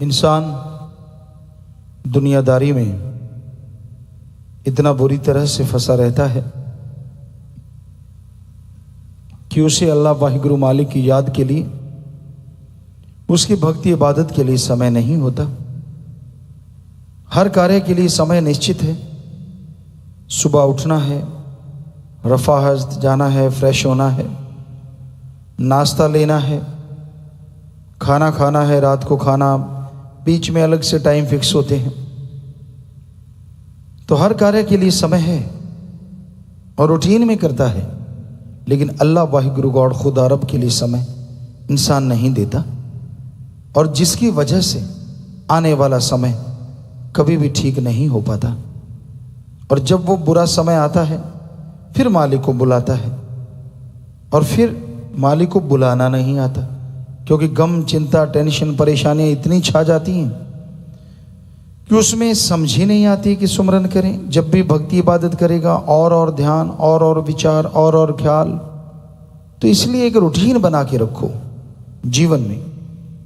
इंसान दुनियादारी में इतना बुरी तरह से फंसा रहता है कि उसे अल्लाह वाहिगुरु मालिक की याद के लिए, उसकी भक्ति इबादत के लिए समय नहीं होता। हर कार्य के लिए समय निश्चित है। सुबह उठना है, रफ़ा हज़्द जाना है, फ्रेश होना है, नाश्ता लेना है, खाना खाना है, रात को खाना, बीच में अलग से टाइम फिक्स होते हैं। तो हर कार्य के लिए समय है और रूटीन में करता है। लेकिन अल्लाह वाहिगुरु गॉड खुदा रब के लिए समय इंसान नहीं देता, और जिसकी वजह से आने वाला समय कभी भी ठीक नहीं हो पाता। और जब वो बुरा समय आता है फिर मालिक को बुलाता है, और फिर मालिक को बुलाना नहीं आता, क्योंकि गम, चिंता, टेंशन, परेशानियां इतनी छा जाती हैं कि उसमें समझ ही नहीं आती कि सुमरन करें। जब भी भक्ति इबादत करेगा और ध्यान और विचार और ख्याल। तो इसलिए एक रूटीन बना के रखो जीवन में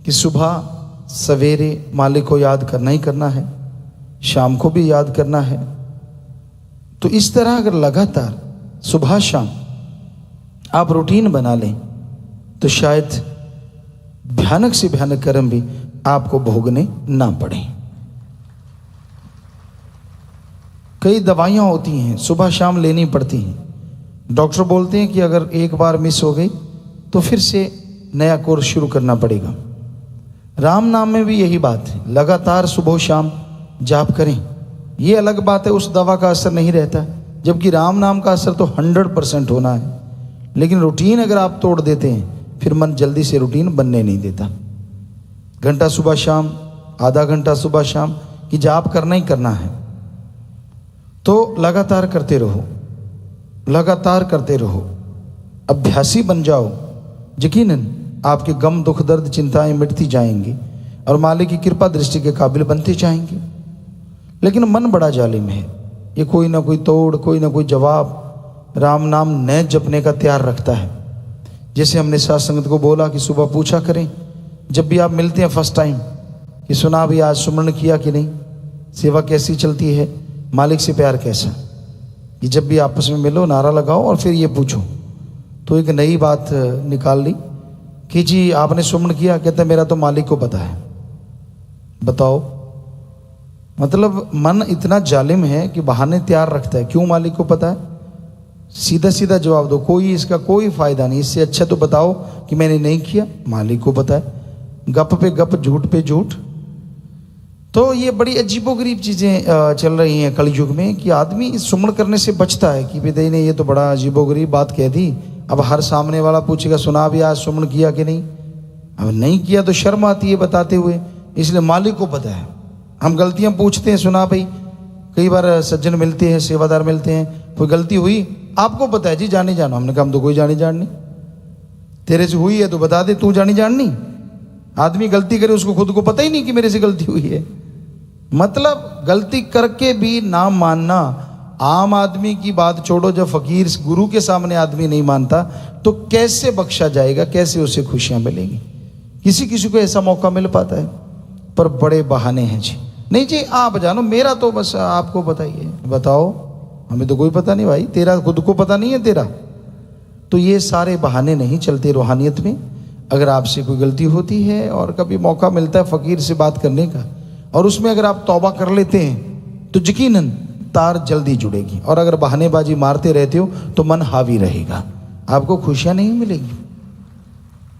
कि सुबह सवेरे मालिक को याद करना ही करना है, शाम को भी याद करना है। तो इस तरह अगर लगातार सुबह शाम आप रूटीन बना लें तो शायद भयानक से भयानक कर्म भी आपको भोगने ना पड़े। कई दवाइयाँ होती हैं सुबह शाम लेनी पड़ती हैं। डॉक्टर बोलते हैं कि अगर एक बार मिस हो गई तो फिर से नया कोर्स शुरू करना पड़ेगा। राम नाम में भी यही बात है, लगातार सुबह शाम जाप करें। ये अलग बात है, उस दवा का असर नहीं रहता, जबकि राम नाम का असर तो 100% होना है। लेकिन रूटीन अगर आप तोड़ देते हैं फिर मन जल्दी से रूटीन बनने नहीं देता। घंटा सुबह शाम, आधा घंटा सुबह शाम की जाप करना ही करना है। तो लगातार करते रहो, लगातार करते रहो, अभ्यासी बन जाओ। यकीनन आपके गम, दुख, दर्द, चिंताएं मिटती जाएंगी और मालिक की कृपा दृष्टि के काबिल बनते जाएंगे। लेकिन मन बड़ा जालिम है, ये कोई ना कोई तोड़, कोई ना कोई जवाब राम नाम न जपने का तैयार रखता है। जैसे हमने साथ संगत को बोला कि सुबह पूछा करें जब भी आप मिलते हैं फर्स्ट टाइम कि सुना भी आज सुमरण किया कि नहीं, सेवा कैसी चलती है, मालिक से प्यार कैसा। कि जब भी आपस में मिलो नारा लगाओ और फिर ये पूछो। तो एक नई बात निकाल ली कि जी आपने सुमरण किया, कहता मेरा तो मालिक को पता है। बताओ, मतलब मन इतना जालिम है कि बहाने तैयार रखता है। क्यों मालिक को पता है? सीधा सीधा जवाब दो, कोई इसका कोई फायदा नहीं। इससे अच्छा तो बताओ कि मैंने नहीं किया, मालिक को पता है। गप पे गप, झूठ पे झूठ। तो ये बड़ी अजीबोगरीब चीज़ें चल रही हैं कलयुग में कि आदमी सुमरण करने से बचता है कि बेदई ने ये तो बड़ा अजीबोगरीब बात कह दी। अब हर सामने वाला पूछेगा सुना भी आज सुमरण किया कि नहीं। अब नहीं किया तो शर्म आती है बताते हुए, इसलिए मालिक को पता है। हम गलतियां पूछते हैं, सुना भाई, कई बार सज्जन मिलते हैं, सेवादार मिलते हैं, कोई गलती हुई आपको पता है जी, जानी जानो। हमने कहा हम तो कोई जानी जान नहीं, तेरे से हुई है तो बता दे, तू जानी जान नहीं। आदमी गलती करे उसको खुद को पता ही नहीं कि मेरे से गलती हुई है। मतलब गलती करके भी ना मानना। आम आदमी की बात छोड़ो, जब फकीर गुरु के सामने आदमी नहीं मानता तो कैसे बख्शा जाएगा, कैसे उसे खुशियां मिलेंगी। किसी किसी को ऐसा मौका मिल पाता है, पर बड़े बहाने हैं जी। नहीं जी आप जानो, मेरा तो बस आपको बताइए। बताओ, हमें तो कोई पता नहीं भाई, तेरा खुद को पता नहीं है तेरा। तो ये सारे बहाने नहीं चलते रूहानियत में। अगर आपसे कोई गलती होती है और कभी मौका मिलता है फकीर से बात करने का, और उसमें अगर आप तौबा कर लेते हैं तो यकीनन तार जल्दी जुड़ेगी। और अगर बहानेबाजी मारते रहते हो तो मन हावी रहेगा, आपको खुशियां नहीं मिलेगी।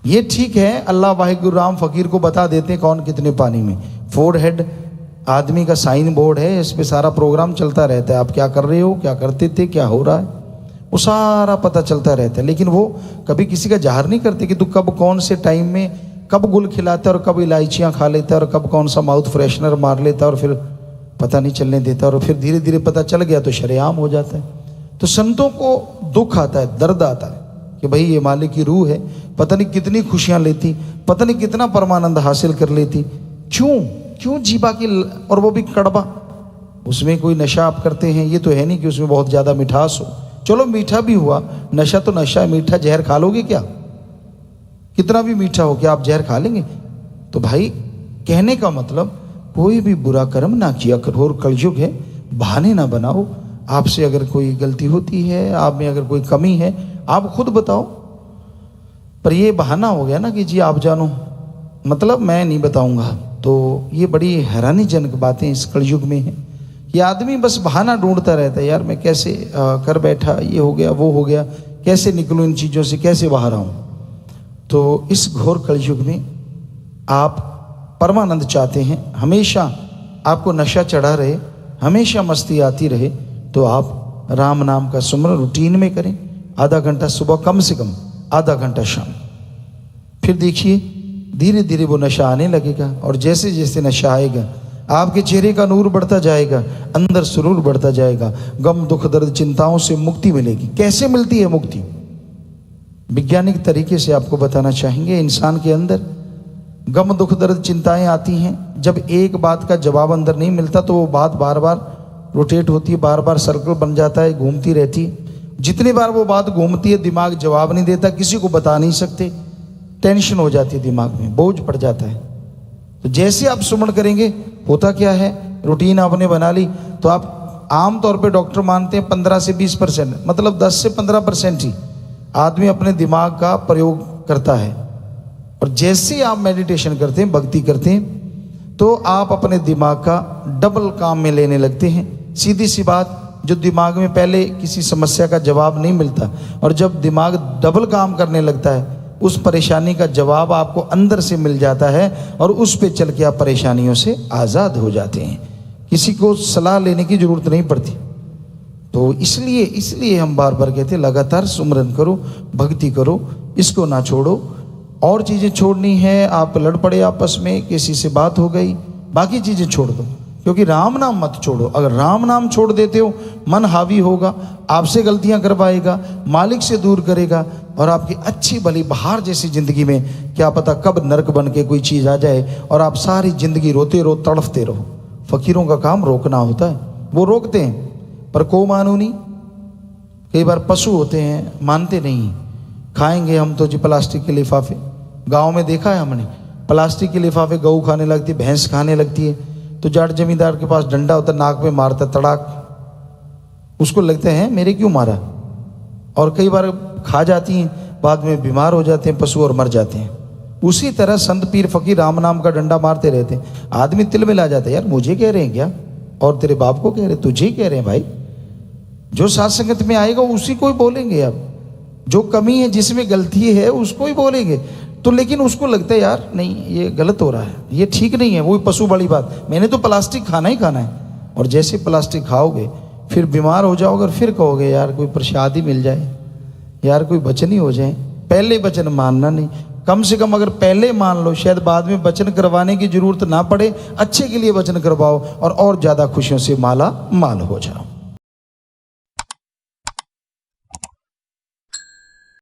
ये ठीक है, अल्लाह वाहिगुरु राम फकीर को बता देते हैं कौन कितने पानी में। फोरहेड आदमी का साइन बोर्ड है, इस पे सारा प्रोग्राम चलता रहता है। आप क्या कर रहे हो, क्या करते थे, क्या हो रहा है, वो सारा पता चलता रहता है। लेकिन वो कभी किसी का जाहिर नहीं करते कि तू कब कौन से टाइम में कब गुल खिलाता है और कब इलायचियाँ खा लेता है और कब कौन सा माउथ फ्रेशनर मार लेता है और फिर पता नहीं चलने देता, और फिर धीरे धीरे पता चल गया तो शरेआम हो जाता है। तो संतों को दुख आता है, दर्द आता है कि भाई ये मालिक की रूह है, पता नहीं कितनी खुशियाँ लेती, पता नहीं कितना परमानंद हासिल कर लेती। क्यों जीवा की, और वो भी कड़वा। उसमें कोई नशा आप करते हैं, ये तो है नहीं कि उसमें बहुत ज़्यादा मिठास हो। चलो मीठा भी हुआ, नशा तो नशा है। मीठा जहर खा लोगे क्या? कितना भी मीठा हो, क्या आप जहर खा लेंगे? तो भाई कहने का मतलब कोई भी बुरा कर्म ना किया करो। और कलयुग है, बहाने ना बनाओ। आपसे अगर कोई गलती होती है, आप में अगर कोई कमी है, आप खुद बताओ। पर ये बहाना हो गया ना कि जी आप जानो, मतलब मैं नहीं बताऊंगा। तो ये बड़ी हैरानीजनक बातें इस कलयुग में है। ये आदमी बस बहाना ढूंढता रहता है, यार मैं कैसे कर बैठा, ये हो गया वो हो गया, कैसे निकलूं इन चीज़ों से, कैसे बाहर आऊं। तो इस घोर कलयुग में आप परमानंद चाहते हैं, हमेशा आपको नशा चढ़ा रहे, हमेशा मस्ती आती रहे, तो आप राम नाम का सुमरन रूटीन में करें। आधा घंटा सुबह, कम से कम आधा घंटा शाम। फिर देखिए धीरे धीरे वो नशा आने लगेगा। और जैसे जैसे नशा आएगा, आपके चेहरे का नूर बढ़ता जाएगा, अंदर सुरूर बढ़ता जाएगा, गम दुख दर्द चिंताओं से मुक्ति मिलेगी। कैसे मिलती है मुक्ति? वैज्ञानिक तरीके से आपको बताना चाहेंगे। इंसान के अंदर गम दुख दर्द चिंताएं आती हैं। जब एक बात का जवाब अंदर नहीं मिलता तो वो बात बार बार रोटेट होती है, बार बार सर्कल बन जाता है, घूमती रहती है। जितनी बार वो बात घूमती है, दिमाग जवाब नहीं देता, किसी को बता नहीं सकते, टेंशन हो जाती है, दिमाग में बोझ पड़ जाता है। तो जैसे आप सुमन करेंगे, होता क्या है, रूटीन आपने बना ली, तो आप आमतौर पे डॉक्टर मानते हैं 15 से 20%, मतलब 10 से 15% ही आदमी अपने दिमाग का प्रयोग करता है। और जैसे आप मेडिटेशन करते हैं, भक्ति करते हैं, तो आप अपने दिमाग का डबल काम में लेने लगते हैं। सीधी सी बात, जो दिमाग में पहले किसी समस्या का जवाब नहीं मिलता, और जब दिमाग डबल काम करने लगता है, उस परेशानी का जवाब आपको अंदर से मिल जाता है, और उस पे चल के आप परेशानियों से आज़ाद हो जाते हैं। किसी को सलाह लेने की जरूरत नहीं पड़ती। तो इसलिए हम बार बार कहते हैं, लगातार सुमरन करो, भक्ति करो, इसको ना छोड़ो। और चीज़ें छोड़नी है, आप लड़ पड़े आपस में, किसी से बात हो गई, बाकी चीज़ें छोड़ दो, क्योंकि राम नाम मत छोड़ो। अगर राम नाम छोड़ देते हो, मन हावी होगा, आपसे गलतियां करवाएगा, मालिक से दूर करेगा, और आपकी अच्छी भली बाहर जैसी जिंदगी में क्या पता कब नरक बन के कोई चीज़ आ जाए और आप सारी जिंदगी रोते रो तड़फते रहो। फकीरों का काम रोकना होता है, वो रोकते हैं, पर को मानू नहीं। कई बार पशु होते हैं, मानते नहीं, खाएंगे हम तो जी प्लास्टिक के लिफाफे। गाँव में देखा है हमने, प्लास्टिक के लिफाफे गऊ खाने लगती है, भैंस खाने लगती है, तो जाट जमींदार के पास डंडा होता है, नाक में मारता तड़ाक, उसको लगते हैं मेरे क्यों मारा। और कई बार खा जाती हैं, बाद में बीमार हो जाते हैं पशु और मर जाते हैं। उसी तरह संत पीर फकीर राम नाम का डंडा मारते रहते हैं। आदमी तिल मिला जाता है, यार मुझे कह रहे हैं क्या, और तेरे बाप को कह रहे, तुझे ही कह रहे हैं भाई। जो साथ संगत में आएगा उसी को ही बोलेंगे। अब जो कमी है, जिसमें गलती है, उसको ही बोलेंगे। तो लेकिन उसको लगता है यार नहीं, ये गलत हो रहा है, ये ठीक नहीं है। वही पशु वाली बात, मैंने तो प्लास्टिक खाना ही खाना है। और जैसे प्लास्टिक खाओगे, फिर बीमार हो जाओगे, और फिर कहोगे यार कोई प्रसाद ही मिल जाए, यार कोई वचन ही हो जाए। पहले वचन मानना नहीं, कम से कम अगर पहले मान लो, शायद बाद में वचन करवाने की जरूरत ना पड़े, अच्छे के लिए वचन करवाओ, और ज़्यादा खुशियों से माला माल हो जाओ।